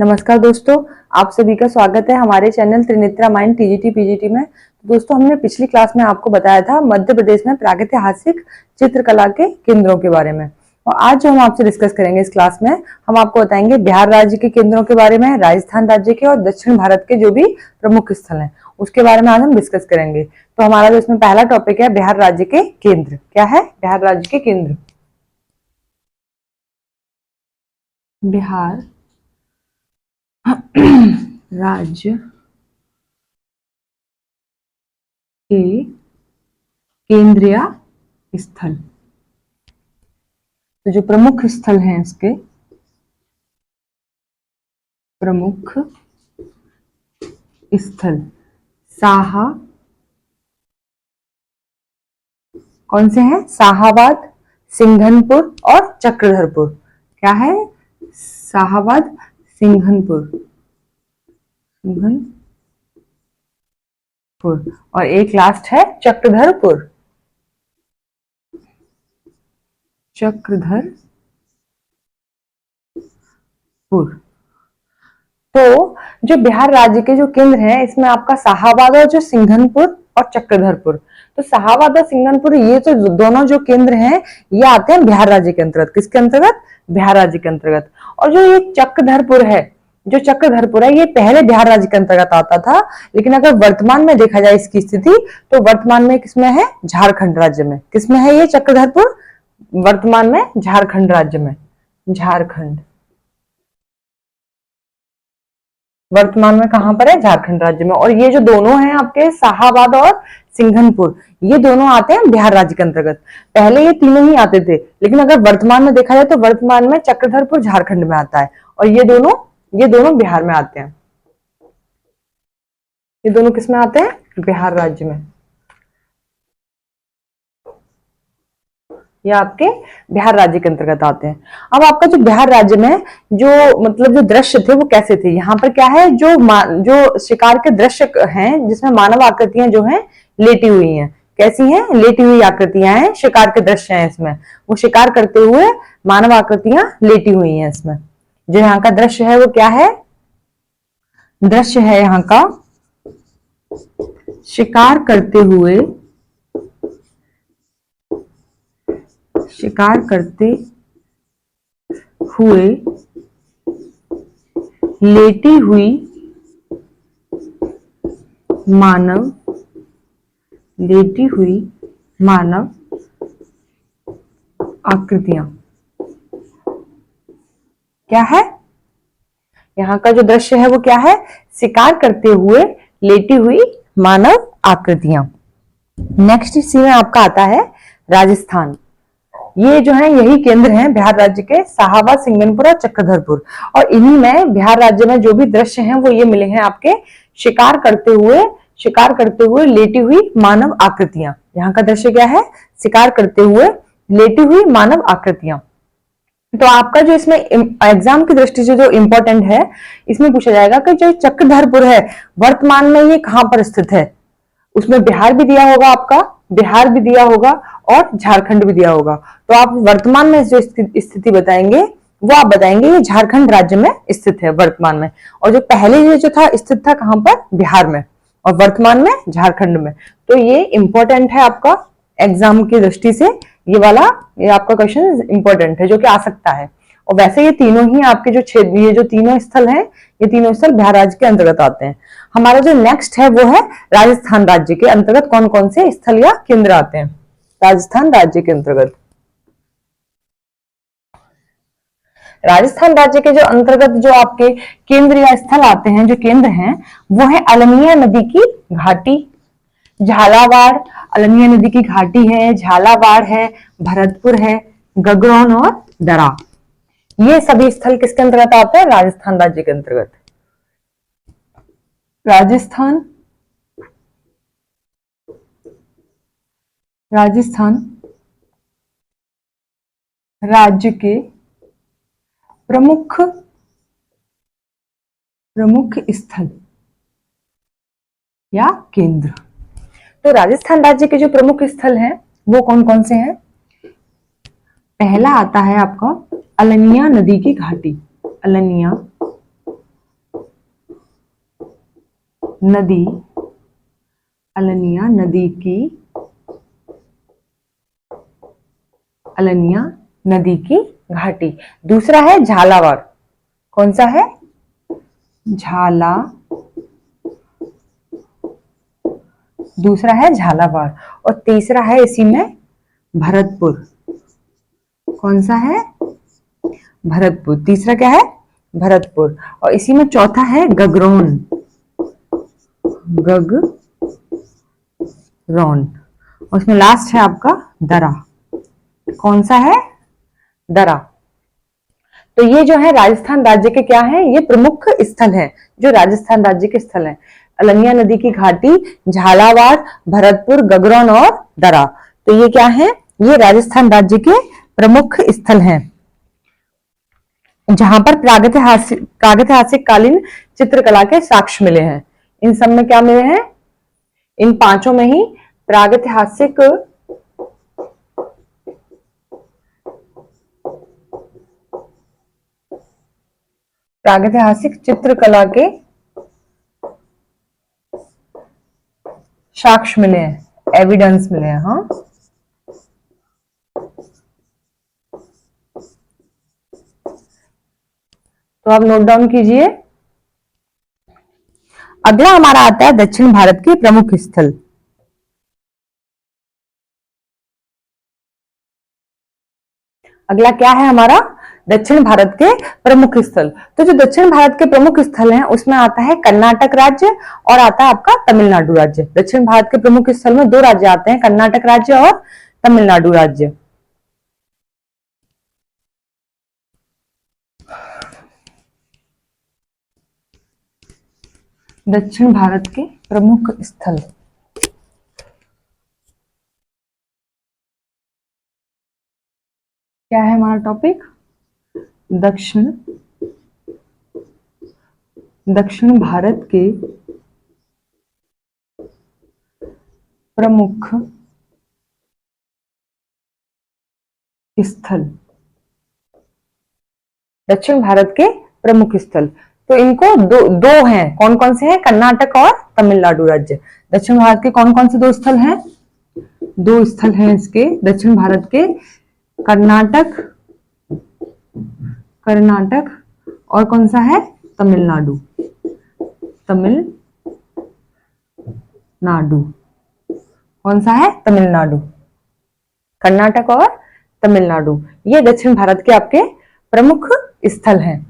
नमस्कार दोस्तों, आप सभी का स्वागत है हमारे channel Trinetra mind TGT PGT में। दोस्तों, हमने पिछली क्लास में आपको बताया था मध्य प्रदेश में प्रागैतिहासिक चित्रकला के केंद्रों के बारे में। और आज जो हम आपसे डिस्कस करेंगे इस क्लास में, हम आपको बताएंगे बिहार राज्य के केंद्रों के बारे में, राजस्थान राज्य के और दक्षिण भारत के जो भी प्रमुख स्थल हैं उसके बारे में आज हम डिस्कस करेंगे। तो हमारा जो इसमें पहला टॉपिक है बिहार राज्य के केंद्र। क्या है? बिहार राज्य के केंद्र। बिहार राज्य के केंद्रीय स्थल। तो जो प्रमुख स्थल हैं इसके प्रमुख स्थल कौन से हैं? शाहाबाद, सिंघनपुर और चक्रधरपुर। क्या है? शाहाबाद, सिंघनपुर और एक लास्ट है चक्रधरपुर। तो जो बिहार राज्य के जो केंद्र हैं इसमें आपका शाहाबाद और जो सिंघनपुर और चक्रधरपुर। तो शाहाबाद और सिंघनपुर ये तो दोनों जो केंद्र हैं ये आते हैं बिहार राज्य के अंतर्गत। किसके अंतर्गत? बिहार राज्य के अंतर्गत। और जो ये चक्रधरपुर है, ये पहले बिहार राज्य के अंतर्गत आता था, लेकिन अगर वर्तमान में देखा जाए इसकी स्थिति तो वर्तमान में किसमें है? झारखंड राज्य में। किसमें है ये चक्रधरपुर? वर्तमान में झारखंड राज्य में। वर्तमान में कहां पर है? झारखंड राज्य में। और ये जो दोनों हैं आपके शाहाबाद और सिंघनपुर, ये दोनों आते हैं बिहार राज्य के अंतर्गत। पहले ये तीनों ही आते थे, लेकिन अगर वर्तमान में देखा जाए तो वर्तमान में चक्रधरपुर झारखंड में आता है और ये दोनों बिहार में आते हैं। ये दोनों किस में आते हैं? बिहार राज्य में। ये आपके बिहार राज्य के अंतर्गत आते हैं। अब आपका जो बिहार राज्य में जो दृश्य थे वो कैसे थे? यहाँ पर क्या है? जो शिकार के दृश्य हैं जिसमें मानव आकृतियां जो हैं लेटी हुई हैं। कैसी हैं? लेटी हुई आकृतियां हैं, शिकार के दृश्य हैं इसमें। वो शिकार करते हुए मानव आकृतियां लेटी हुई हैं इसमें। जो यहाँ का दृश्य है वो क्या है? दृश्य है यहाँ का शिकार करते हुए लेटी हुई मानव आकृतियां। क्या है? यहाँ का जो दृश्य है वो क्या है? शिकार करते हुए लेटी हुई मानव आकृतियां। नेक्स्ट इसी में आपका आता है राजस्थान। ये जो है यही केंद्र हैं बिहार राज्य के, शाहाबाद, सिंघनपुर और चक्रधरपुर। और इन्हीं में बिहार राज्य में जो भी दृश्य हैं वो ये मिले हैं आपके शिकार करते हुए लेटी हुई मानव आकृतियां। यहाँ का दृश्य क्या है? शिकार करते हुए लेटी हुई मानव आकृतियां। तो आपका जो इसमें एग्जाम की दृष्टि से जो इंपॉर्टेंट है, इसमें पूछा जाएगा कि जो चक्रधरपुर है वर्तमान में ये कहां पर स्थित है? उसमें बिहार भी दिया होगा, आपका बिहार भी दिया होगा और झारखंड भी दिया होगा। तो आप वर्तमान में जो स्थिति बताएंगे वो आप बताएंगे ये झारखंड राज्य में स्थित है वर्तमान में। और जो पहले ये जो था स्थित था कहां पर? बिहार में। और वर्तमान में झारखंड में। तो ये इंपॉर्टेंट है आपका एग्जाम की दृष्टि से। ये आपका क्वेश्चन इंपॉर्टेंट है जो कि आ सकता है। और वैसे ये तीनों ही आपके ये जो तीनों स्थल हैं, ये तीनों स्थल बिहार राज्य के अंतर्गत आते हैं। हमारा जो नेक्स्ट है वो है राजस्थान राज्य के अंतर्गत कौन कौन से स्थल या केंद्र आते हैं। राजस्थान राज्य के अंतर्गत राजस्थान राज्य के जो अंतर्गत जो आपके केंद्र या स्थल आते हैं, जो केंद्र हैं वो है अलनिया नदी की घाटी, झालावाड़। अलनिया नदी की घाटी है, झालावाड़ है, भरतपुर है, गगरौन और दरा। ये सभी स्थल किसके अंतर्गत आते हैं? राजस्थान राज्य के अंतर्गत। राजस्थान राज्य के प्रमुख स्थल या केंद्र। तो राजस्थान राज्य के जो प्रमुख स्थल हैं वो कौन कौन से हैं? पहला आता है आपका अलनिया नदी की घाटी। अलनिया नदी, अलनिया नदी की, अलनिया नदी की घाटी। दूसरा है झालावाड़। कौन सा है? झाला, दूसरा है झालावाड़। और तीसरा है इसी में भरतपुर। कौन सा है? भरतपुर। तीसरा क्या है? भरतपुर। और इसी में चौथा है गगरौन, गगरौन। और इसमें लास्ट है आपका दरा। कौन सा है? दरा। तो ये जो है राजस्थान राज्य के क्या है? ये प्रमुख स्थल हैं जो राजस्थान राज्य के स्थल हैं। अलनिया नदी की घाटी, झालावाड़, भरतपुर, गगरौन और दरा। तो ये क्या है? ये राजस्थान राज्य के प्रमुख स्थल हैं जहां पर प्रागैतिहासिक कालीन चित्रकला के साक्ष्य मिले हैं। इन सब में क्या मिले हैं? इन पांचों में ही प्रागैतिहासिक चित्रकला के साक्ष्य मिले हैं, एविडेंस मिले हैं। हाँ, तो आप नोट डाउन कीजिए। अगला हमारा आता है दक्षिण भारत के प्रमुख स्थल। अगला क्या है हमारा? दक्षिण भारत के प्रमुख स्थल। तो जो दक्षिण भारत के प्रमुख स्थल हैं उसमें आता है कर्नाटक राज्य और आता है आपका तमिलनाडु राज्य। दक्षिण भारत के प्रमुख स्थल में दो राज्य आते हैं, कर्नाटक राज्य और तमिलनाडु राज्य। दक्षिण भारत के प्रमुख स्थल। क्या है हमारा टॉपिक? दक्षिण भारत के प्रमुख स्थल। दक्षिण भारत के प्रमुख स्थल, तो इनको दो हैं। कौन कौन से हैं? कर्नाटक और तमिलनाडु राज्य। दक्षिण भारत के कौन कौन से दो स्थल हैं? दो स्थल हैं इसके दक्षिण भारत के, कर्नाटक और कौन सा है? तमिलनाडु। कौन सा है? तमिलनाडु। कर्नाटक और तमिलनाडु, ये दक्षिण भारत के आपके प्रमुख स्थल हैं।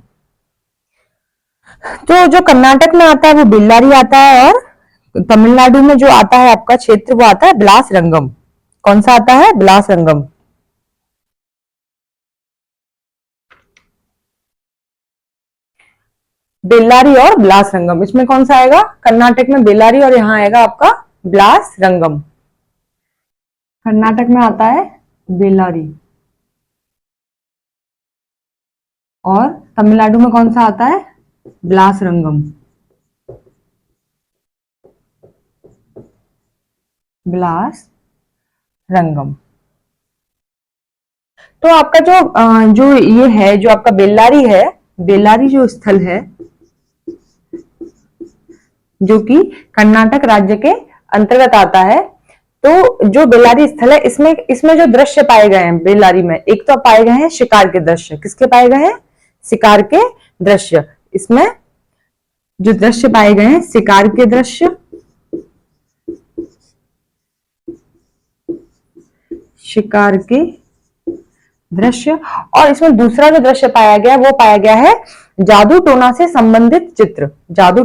तो जो कर्नाटक में आता है वो बेल्लारी आता है, और तमिलनाडु में जो आता है आपका क्षेत्र वो आता है बिलासरंगम। कौन सा आता है? बिलासरंगम। बेल्लारी और बिलासरंगम, इसमें कौन सा आएगा? कर्नाटक में बेल्लारी और यहाँ आएगा आपका बिलासरंगम। कर्नाटक में आता है बेल्लारी और तमिलनाडु में कौन सा आता है? बिलासरंगम। बिलासरंगम। तो आपका जो ये है, जो आपका बेल्लारी है, बेल्लारी जो स्थल है जो कि कर्नाटक राज्य के अंतर्गत आता है, तो जो बेल्लारी स्थल है इसमें जो दृश्य पाए गए हैं बेल्लारी में, एक तो पाए गए हैं शिकार के दृश्य। किसके पाए गए हैं? शिकार के दृश्य। इसमें जो दृश्य पाए गए हैं शिकार के दृश्य, शिकार के दृश्य। और इसमें दूसरा जो दृश्य पाया गया वो पाया गया है जादू टोना से संबंधित चित्र। जादू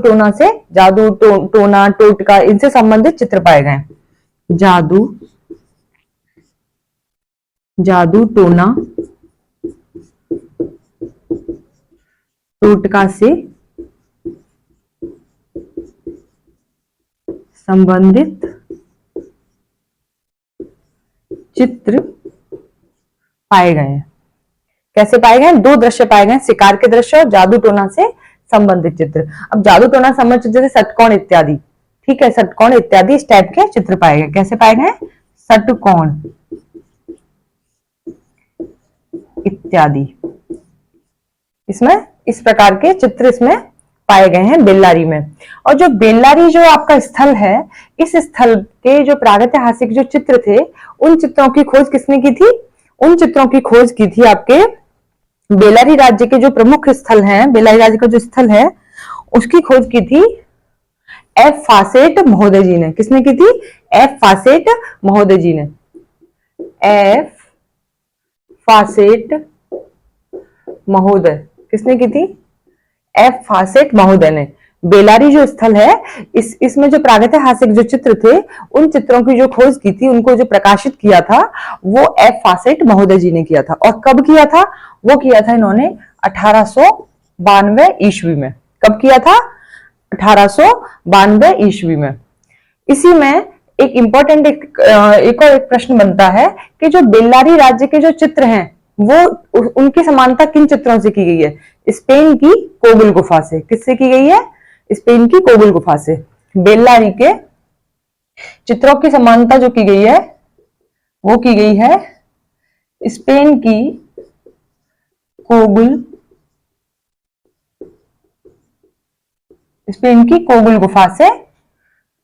टोना टोटका इनसे संबंधित चित्र पाए गए। जादू टोना टोटका से संबंधित चित्र पाए गए हैं। कैसे पाए गए? दो दृश्य पाए गए, शिकार के दृश्य और जादू टोना से संबंधित चित्र। अब जादू टोना संबंधित चित्र जैसे षटकोण इत्यादि, ठीक है, षटकोण इत्यादि इस टाइप के चित्र पाए गए। कैसे पाए गए? षटकोण इत्यादि, इसमें इस प्रकार के चित्र इसमें पाए गए हैं बेल्लारी में। और जो बेल्लारी जो आपका स्थल है, इस स्थल के जो प्रागैतिहासिक जो चित्र थे, उन चित्रों की खोज किसने की थी? उन चित्रों की खोज की थी आपके बेल्लारी राज्य के जो प्रमुख स्थल हैं, बेल्लारी राज्य का जो स्थल है उसकी खोज की थी एफ फासेट महोदय जी ने। किसने की थी? एफ फासेट महोदय जी ने। एफ फासेट महोदय किसने की थी? एफ फासेट महोदय ने। बेल्लारी जो स्थल है, इसमें जो प्रागैतिहासिक जो चित्र थे, उन चित्रों की जो खोज की थी, उनको जो प्रकाशित किया था, वो एफ फासेट महोदय जी ने किया था। और कब किया था? वो किया था इन्होंने 1892 ईस्वी में। कब किया था? 1892 ईस्वी में। इसी में एक इंपॉर्टेंट एक और एक प्रश्न बनता है कि जो बेल्लारी राज्य के जो चित्र हैं, वो उनकी समानता किन चित्रों से की गई है? स्पेन की कोबुल गुफा से। किससे की गई है? स्पेन की कोबुल गुफा से। बेल्लारी के चित्रों की समानता जो की गई है, वो की गई है स्पेन की कोबुल गुफा से।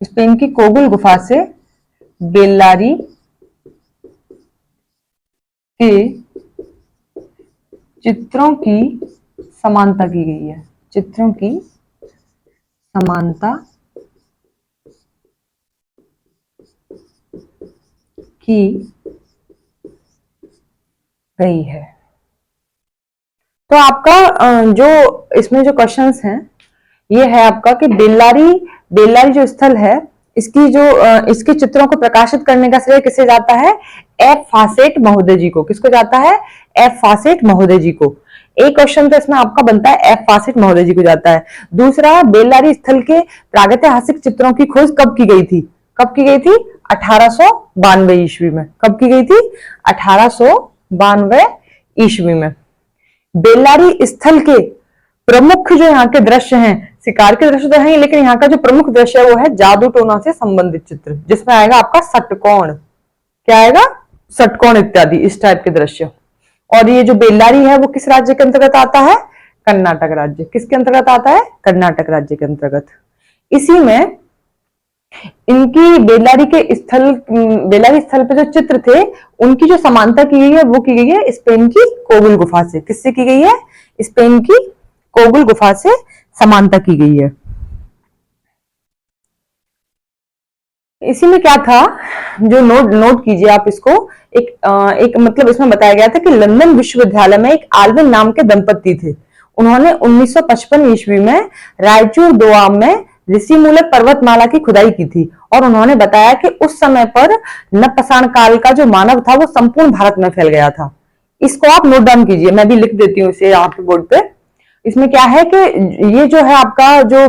स्पेन की कोबुल गुफा से बेल्लारी के चित्रों की समानता की गई है। चित्रों की समानता की गई है। तो आपका जो इसमें जो क्वेश्चंस हैं, ये है आपका कि बेल्लारी जो स्थल है, इसकी जो इसके चित्रों को प्रकाशित करने का श्रेय किसे जाता है? एफ फासेट महोदय जी को। किसको जाता है? एफ फासेट महोदय जी को। एक क्वेश्चन तो इसमें आपका बनता है, एफ फासेट महोदय जी को जाता है। दूसरा, बेल्लारी स्थल के प्रागैतिहासिक चित्रों की खोज कब की गई थी? कब की गई थी? 1892 ईस्वी में। कब की गई थी? 1892 ईस्वी में। बेल्लारी स्थल के प्रमुख जो यहाँ के दृश्य हैं, शिकार के दृश्य तो हैं, लेकिन यहाँ का जो प्रमुख दृश्य है वो है जादू टोना से संबंधित चित्र, जिसमें आएगा आपका षटकोण। क्या आएगा? षटकोण इत्यादि, इस टाइप के दृश्य। और ये जो बेल्लारी है वो किस राज्य के अंतर्गत आता है? कर्नाटक राज्य। किसके अंतर्गत आता है? कर्नाटक राज्य के अंतर्गत। इसी में इनकी बेल्लारी स्थल पे जो चित्र थे, उनकी जो समानता की गई है, वो की गई है स्पेन की कोबुल गुफा से। किससे की गई है? स्पेन की कोबुल गुफा से समानता की गई है। इसी में क्या था, जो नोट कीजिए आप इसको। एक मतलब इसमें बताया गया था कि लंदन विश्वविद्यालय में एक आल्विन नाम के दंपति थे। उन्होंने 1955 ईस्वी में रायचूर दोआब में ऋषिमूलक पर्वतमाला की खुदाई की थी, और उन्होंने बताया कि उस समय पर नवपाषाण काल का जो मानव था वो संपूर्ण भारत में फैल गया था। इसको आप नोट डाउन कीजिए, मैं भी लिख देती हूँ इसे यहाँ पे बोर्ड पे। इसमें क्या है कि ये जो है आपका जो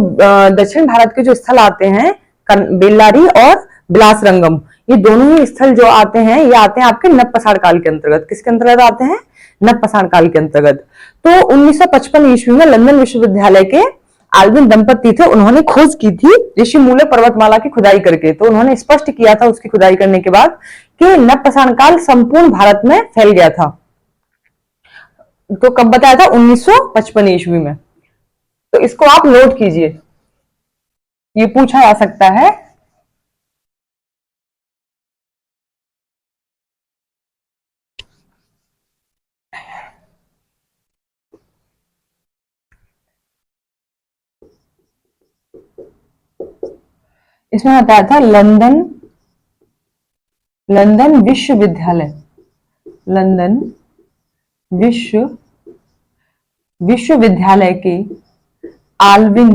दक्षिण भारत के जो स्थल आते हैं, बेल्लारी और बिलासरंगम, ये दोनों ही स्थल जो आते हैं, ये आते हैं आपके नवपाषाण काल के अंतर्गत। किसके अंतर्गत आते हैं? नवपाषाण काल के अंतर्गत। तो 1955 ईस्वी में लंदन विश्वविद्यालय के आल्विन दंपति थे, उन्होंने खोज की थी ऋषिमूलक पर्वतमाला की खुदाई करके। तो उन्होंने स्पष्ट किया था उसकी खुदाई करने के बाद कि नवपाषाण काल संपूर्ण भारत में फैल गया था। तो कब बताया था? 1955 ईस्वी में। तो इसको आप नोट कीजिए, ये पूछा जा सकता है। इसमें बताया था लंदन विश्वविद्यालय के आल्विन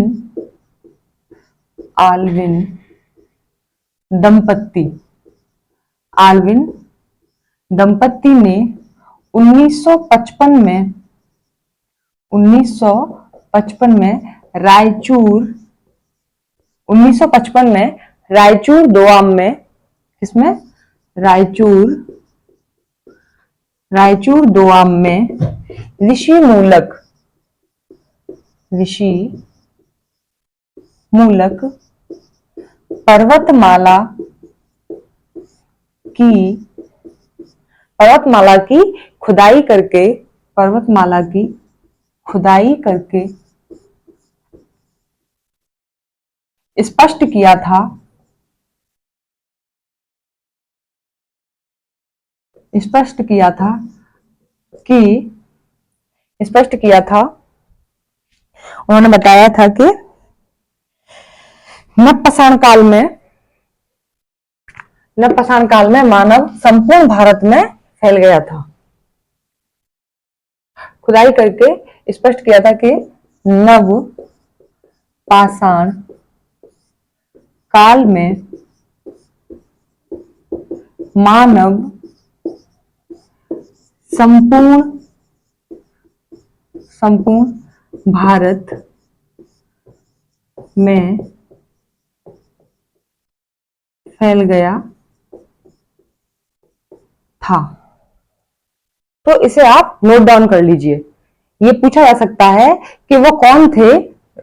दंपत्ति ने 1955 में रायचूर दोआब में, इसमें रायचूर दोआब में ऋषिमूलक पर्वतमाला की खुदाई करके स्पष्ट किया था, स्पष्ट किया था कि स्पष्ट किया था, उन्होंने बताया था कि नवपाषाण काल में, नवपाषाण काल में मानव संपूर्ण भारत में फैल गया था। खुदाई करके स्पष्ट किया था कि नव पाषाण काल में मानव संपूर्ण भारत में फैल गया था। तो इसे आप नोट डाउन कर लीजिए। ये पूछा जा सकता है कि वो कौन थे,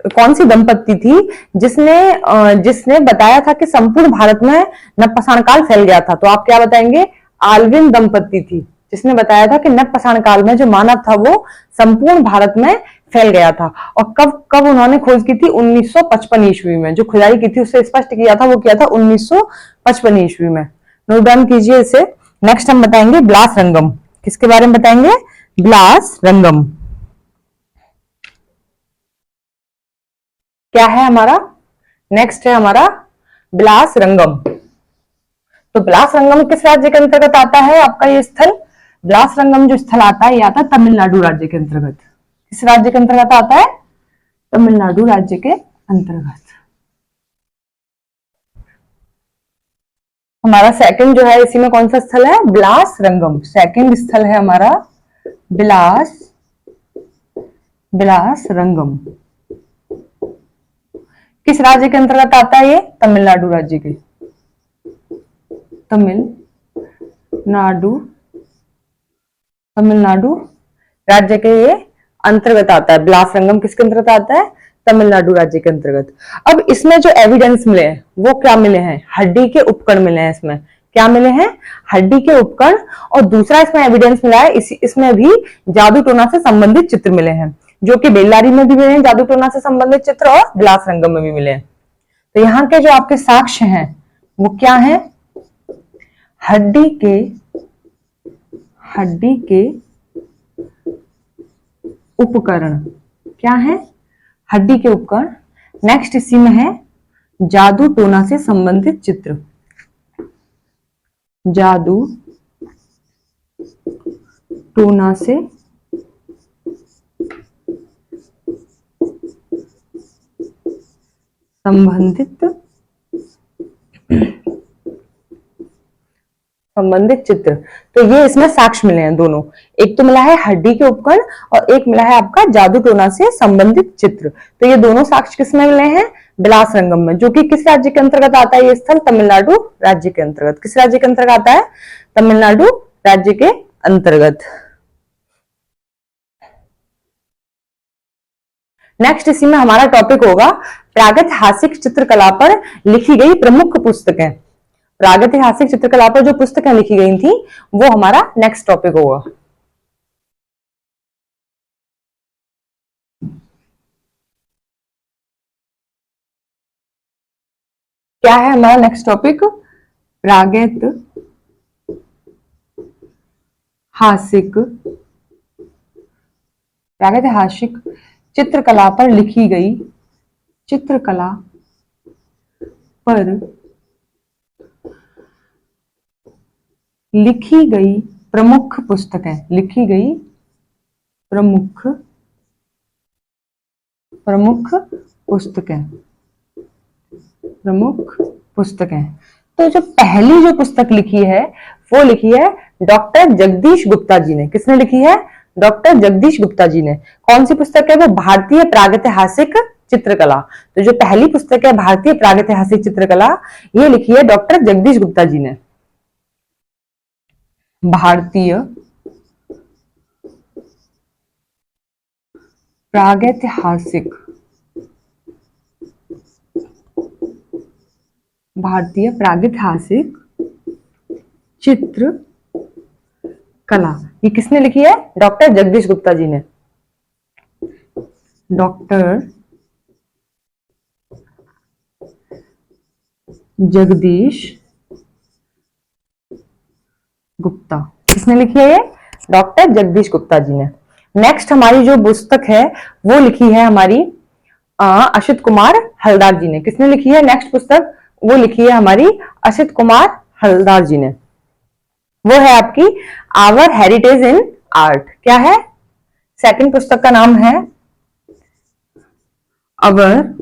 कौन सी दंपत्ति थी जिसने बताया था कि संपूर्ण भारत में नवपाषाण काल फैल गया था। तो आप क्या बताएंगे? आल्विन दंपत्ति थी जिसने बताया था कि नवपाषाण काल में जो मानव था वो संपूर्ण भारत में फैल गया था। और कब कब उन्होंने खोज की थी? 1955 ईस्वी में। जो खुदाई की थी उससे स्पष्ट किया था, वो किया था 1955 ईस्वी में। नोट डाउन कीजिए इसे। नेक्स्ट हम बताएंगे ब्लास रंगम। किसके बारे में बताएंगे? ब्लास रंगम। क्या है हमारा? नेक्स्ट है हमारा ब्लास रंगम। तो ब्लास रंगम किस राज्य के अंतर्गत आता है आपका ये स्थल? ब्लास रंगम जो स्थल आता है ये आता है तमिलनाडु राज्य के अंतर्गत। किस राज्य के अंतर्गत आता है? तमिलनाडु राज्य के अंतर्गत। हमारा सेकंड जो है इसी में कौन सा स्थल है? ब्लास रंगम। सेकंड स्थल है हमारा ब्लास रंगम। किस राज्य के अंतर्गत आता है ये? तमिलनाडु राज्य के, तमिलनाडु राज्य के ये अंतर्गत आता है। ब्लास रंगम किसके अंतर्गत आता है? तमिलनाडु राज्य के अंतर्गत। अब इसमें जो एविडेंस मिले हैं वो क्या मिले हैं? हड्डी के उपकरण मिले हैं। इसमें क्या मिले हैं? हड्डी के उपकरण। और दूसरा इसमें एविडेंस मिला है, इसमें भी जादू टोना से संबंधित चित्र मिले हैं, जो कि बेल्लारी में भी मिले हैं जादू टोना से संबंधित चित्र, और ब्लास रंगम में भी मिले हैं। तो यहाँ के जो आपके साक्ष्य हैं वो क्या है? हड्डी के उपकरण। क्या है? हड्डी के उपकरण। नेक्स्ट इसी में है जादू टोना से संबंधित चित्र। जादू टोना से संबंधित चित्र। तो ये इसमें साक्ष्य मिले हैं दोनों। एक तो मिला है हड्डी के उपकरण और एक मिला है आपका जादू टोना से संबंधित चित्र। तो ये दोनों साक्ष्य किसमें मिले हैं? ब्लास रंगम में, जो कि किस राज्य के अंतर्गत आता है? ये स्थल तमिलनाडु राज्य के अंतर्गत। किस राज्य के अंतर्गत आता है? तमिलनाडु राज्य के अंतर्गत। नेक्स्ट इसी में हमारा टॉपिक होगा प्रागैतिहासिक चित्रकला पर लिखी गई प्रमुख पुस्तकें। प्रागैतिहासिक चित्रकला पर जो पुस्तकें लिखी गई थी वो हमारा नेक्स्ट टॉपिक होगा। क्या है हमारा नेक्स्ट टॉपिक? प्रागैतिहासिक चित्रकला पर लिखी गई प्रमुख पुस्तकें। तो जो पहली जो पुस्तक लिखी है वो लिखी है डॉक्टर जगदीश गुप्ता जी ने। किसने लिखी है? डॉक्टर जगदीश गुप्ता जी ने। कौन सी पुस्तक है वो? भारतीय प्रागैतिहासिक चित्रकला। तो जो पहली पुस्तक है भारतीय प्रागैतिहासिक चित्रकला, ये लिखी है डॉक्टर जगदीश गुप्ता जी ने। भारतीय प्रागैतिहासिक चित्रकला, ये किसने लिखी है? डॉक्टर जगदीश गुप्ता जी ने। डॉक्टर जगदीश गुप्ता। किसने लिखी है ये? डॉक्टर जगदीश गुप्ता जी ने। नेक्स्ट हमारी जो पुस्तक है वो लिखी है हमारी असित कुमार हलदार जी ने। किसने लिखी है नेक्स्ट पुस्तक? वो लिखी है हमारी असित कुमार हलदार जी ने। वो है आपकी आवर हेरिटेज इन आर्ट। क्या है? सेकंड पुस्तक का नाम है our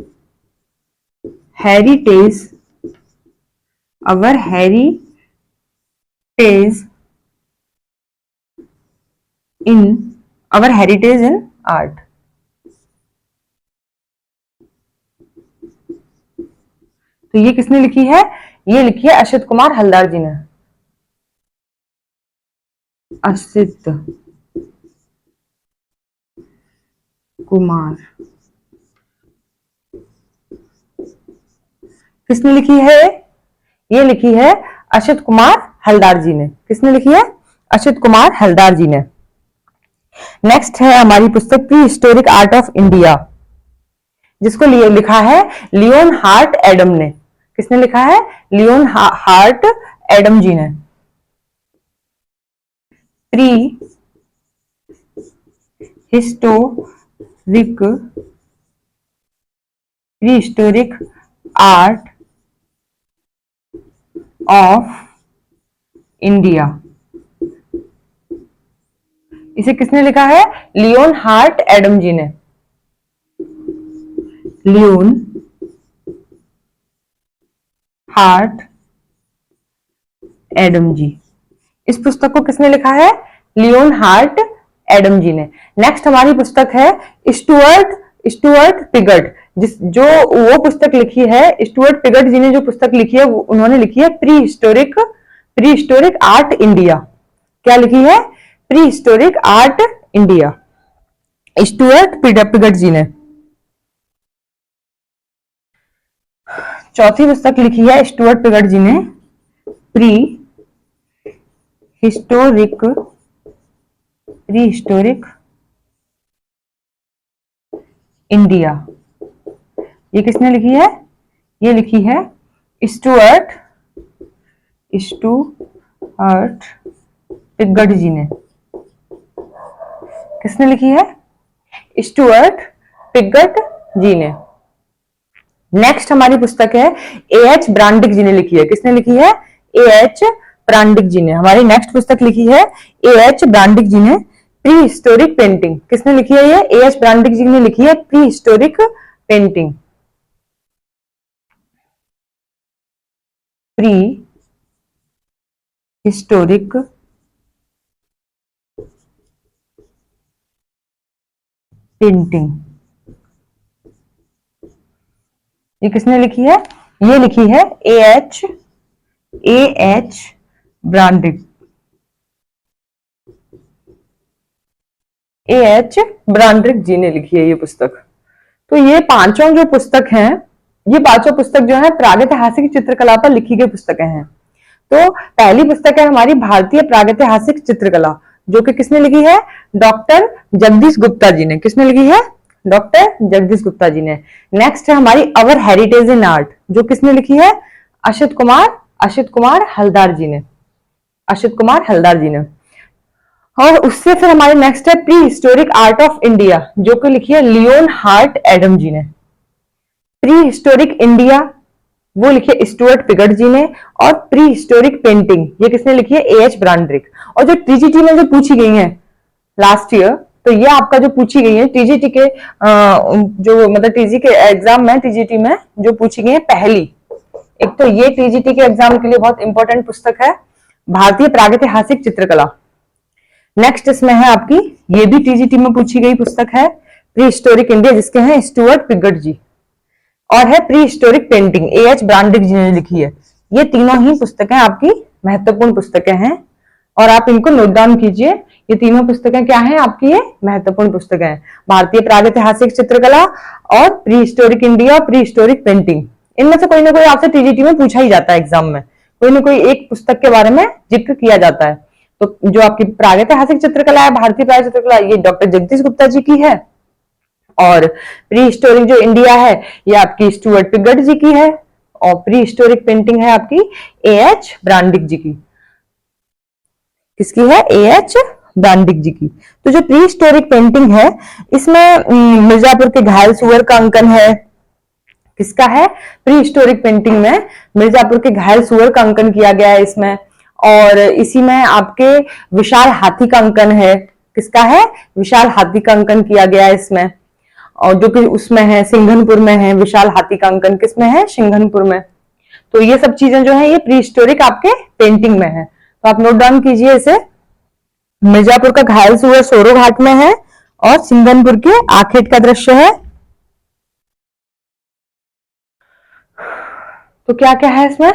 heritage, our heritage in, our heritage in art. तो ये किसने लिखी है? ये लिखी है असित कुमार हलदार जी ने। असित कुमार किसने लिखी है? ये लिखी है असित कुमार हलदार जी ने। किसने लिखी है? असित कुमार हलदार जी ने। नेक्स्ट है हमारी पुस्तक pre historic art of India, जिसको लिखा है लियोन हार्ट एडम ने। किसने लिखा है? लियोन हार्ट एडम जी ने। Pre historic art of India, इसे किसने लिखा है? लियोन हार्ट एडम जी ने। लियोन हार्ट एडम जी, इस पुस्तक को किसने लिखा है? लियोन हार्ट एडम जी ने। नेक्स्ट हमारी पुस्तक है स्टुअर्ट पिगट, जो वो पुस्तक लिखी है स्टुअर्ट पिगट जी ने। जो पुस्तक लिखी है उन्होंने लिखी है प्री हिस्टोरिक आर्ट इंडिया। क्या लिखी है? Prehistoric art India, Stuart Piggott ji ने। चौथी पुस्तक लिखी है स्टुअर्ट पिगट जी ने, प्री हिस्टोरिक इंडिया। ये किसने लिखी है? ये लिखी है स्टुअर्ट पिगट जी ने। किसने लिखी है? स्टुअर्ट पिगट जी ने। नेक्स्ट हमारी पुस्तक है एएच ब्रांडिक जी ने लिखी है। किसने लिखी है? एएच ब्रांडिक जी ने। हमारी नेक्स्ट पुस्तक लिखी है एएच ब्रांडिक जी ने, प्री हिस्टोरिक पेंटिंग। किसने लिखी है? ये एएच ब्रांडिक जी ने लिखी है pre historic painting. Pre historic painting, ये किसने लिखी है? ये लिखी है एएच ब्रांडिक, एएच ब्रांडिक जी ने लिखी है ये पुस्तक। तो ये पांचों जो पुस्तक हैं, ये पांचों पुस्तक जो है प्रागैतिहासिक चित्रकला पर लिखी गई पुस्तकें हैं। तो पहली पुस्तक है हमारी भारतीय प्रागैतिहासिक चित्रकला, जो कि किसने लिखी है? डॉक्टर जगदीश गुप्ता जी ने। किसने लिखी है? डॉक्टर जगदीश गुप्ता जी ने। नेक्स्ट है हमारी अवर हेरिटेज इन आर्ट, जो किसने लिखी है? असित कुमार हलदार जी ने। असित कुमार हलदार जी ने। और उससे फिर हमारे नेक्स्ट है prehistoric art of India, जो कि लिखी है लियोन हार्ट एडम जी ने। प्री हिस्टोरिक इंडिया वो लिखी है स्टुअर्ट पिगट जी ने। और प्री हिस्टोरिक पेंटिंग ये किसने लिखी है? एएच ब्रांड्रिक। और जो टीजीटी में जो पूछी गई है लास्ट ईयर, तो ये आपका जो पूछी गई है टीजीटी के जो मतलब टीजी के एग्जाम में, टीजीटी में जो पूछी गई है पहली, एक तो ये टीजीटी के एग्जाम के लिए बहुत इंपॉर्टेंट पुस्तक है भारतीय प्रागैतिहासिक चित्रकला। नेक्स्ट इसमें है आपकी, ये भी टीजीटी में पूछी गई पुस्तक है प्री हिस्टोरिक इंडिया, जिसके हैं स्टुअर्ट पिगट जी। और है प्री हिस्टोरिक पेंटिंग, एएच ब्रांडिक जी ने लिखी है। ये तीनों ही पुस्तकें आपकी महत्वपूर्ण पुस्तकें हैं और आप इनको नोट डाउन कीजिए। ये तीनों पुस्तकें क्या हैं आपकी? ये महत्वपूर्ण पुस्तकें हैं, भारतीय प्रागैतिहासिक चित्रकला और pre historic India, pre historic painting. इनमें से कोई ना कोई आपसे टीजीटी में पूछा ही जाता है एग्जाम में, कोई ना कोई एक पुस्तक के बारे में जिक्र किया जाता है। तो जो आपकी प्रागैतिहासिक चित्रकला है, भारतीय प्रागैतिहासिक चित्रकला, ये डॉक्टर जगदीश गुप्ता जी की है। और प्री हिस्टोरिक जो इंडिया है ये आपकी स्टुअर्ट पिगट जी की है। और प्री हिस्टोरिक पेंटिंग है आपकी AH ब्रांडिक जी की। किसकी है? AH ब्रांडिक जी की। तो जो प्री हिस्टोरिक पेंटिंग है इसमें मिर्जापुर के घायल सुअर का अंकन है। किसका है? प्री हिस्टोरिक पेंटिंग में मिर्जापुर के घायल सुअर का अंकन किया गया है इसमें। और इसी में आपके विशाल हाथी का अंकन है। किसका है? विशाल हाथी का अंकन किया गया है इसमें, और जो कि उसमें है सिंघनपुर में है। विशाल हाथी का अंकन किसमें है? सिंघनपुर में। तो ये सब चीजें जो है ये प्री हिस्टोरिक आपके पेंटिंग में है, तो आप नोट डाउन कीजिए इसे। मिर्जापुर का घायल सुअर सोरो घाट में है और सिंघनपुर के आखेट का दृश्य है। तो क्या क्या है इसमें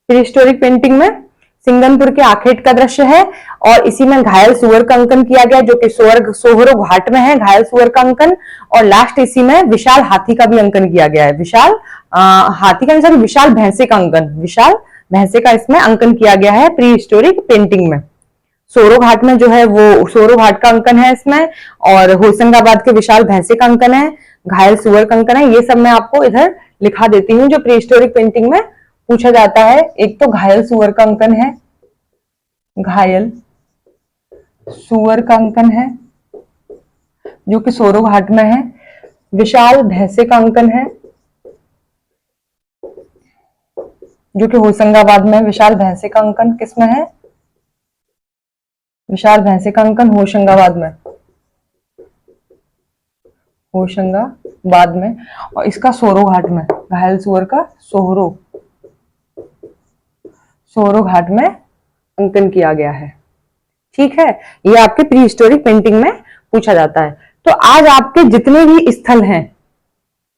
प्री हिस्टोरिक पेंटिंग में? सिंघनपुर के आखेट का दृश्य है और इसी में घायल सुअर का अंकन किया गया जो कि सोहरो घाट में है, घायल सुअर का अंकन। और लास्ट इसी में विशाल हाथी का भी अंकन किया गया है। विशाल हाथी का नहीं, विशाल भैंसे का अंकन, विशाल भैंसे का इसमें अंकन किया गया है प्री हिस्टोरिक पेंटिंग में। सोरो घाट में जो है वो सोरो घाट का अंकन है इसमें, और होशंगाबाद के विशाल भैंसे का अंकन है, घायल सुअर का अंकन है। ये सब मैं आपको इधर लिखा देती हूँ जो प्री हिस्टोरिक पेंटिंग में पूछा जाता है। एक तो घायल सुअर का अंकन है, घायल सुअर का अंकन है जो कि सोरो घाट में है। विशाल भैंसे का अंकन है जो कि होशंगाबाद में। विशाल भैंसे का अंकन किसमें है? विशाल भैंसे का अंकन होशंगाबाद में, होशंगाबाद में। और इसका सोरो घाट में, घायल सुअर का सोरो घाट में अंकन किया गया है। ठीक है, ये आपके प्री हिस्टोरिक पेंटिंग में पूछा जाता है। तो आज आपके जितने भी स्थल हैं,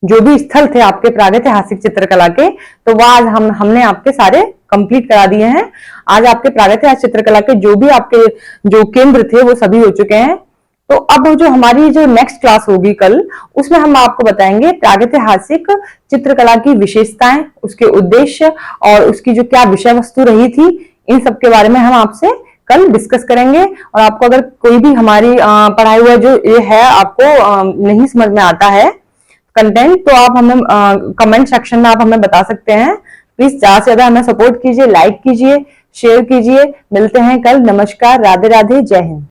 जो भी स्थल थे आपके प्रागैतिहासिक चित्रकला के, तो वह आज हमने आपके सारे कंप्लीट करा दिए हैं। आज आपके प्रागैतिहासिक चित्रकला के जो भी आपके जो केंद्र थे वो सभी हो चुके हैं। तो अब जो हमारी जो नेक्स्ट क्लास होगी कल, उसमें हम आपको बताएंगे प्रागैतिहासिक चित्रकला की विशेषताएं, उसके उद्देश्य और उसकी जो क्या विषय वस्तु रही थी, इन सब के बारे में हम आपसे कल डिस्कस करेंगे। और आपको अगर कोई भी हमारी पढ़ाई हुआ जो ये है आपको नहीं समझ में आता है कंटेंट, तो आप हमें कमेंट सेक्शन में आप हमें बता सकते हैं। प्लीज ज्यादा से ज्यादा हमें सपोर्ट कीजिए, लाइक कीजिए, शेयर कीजिए। मिलते हैं कल। नमस्कार, राधे राधे, जय हिंद।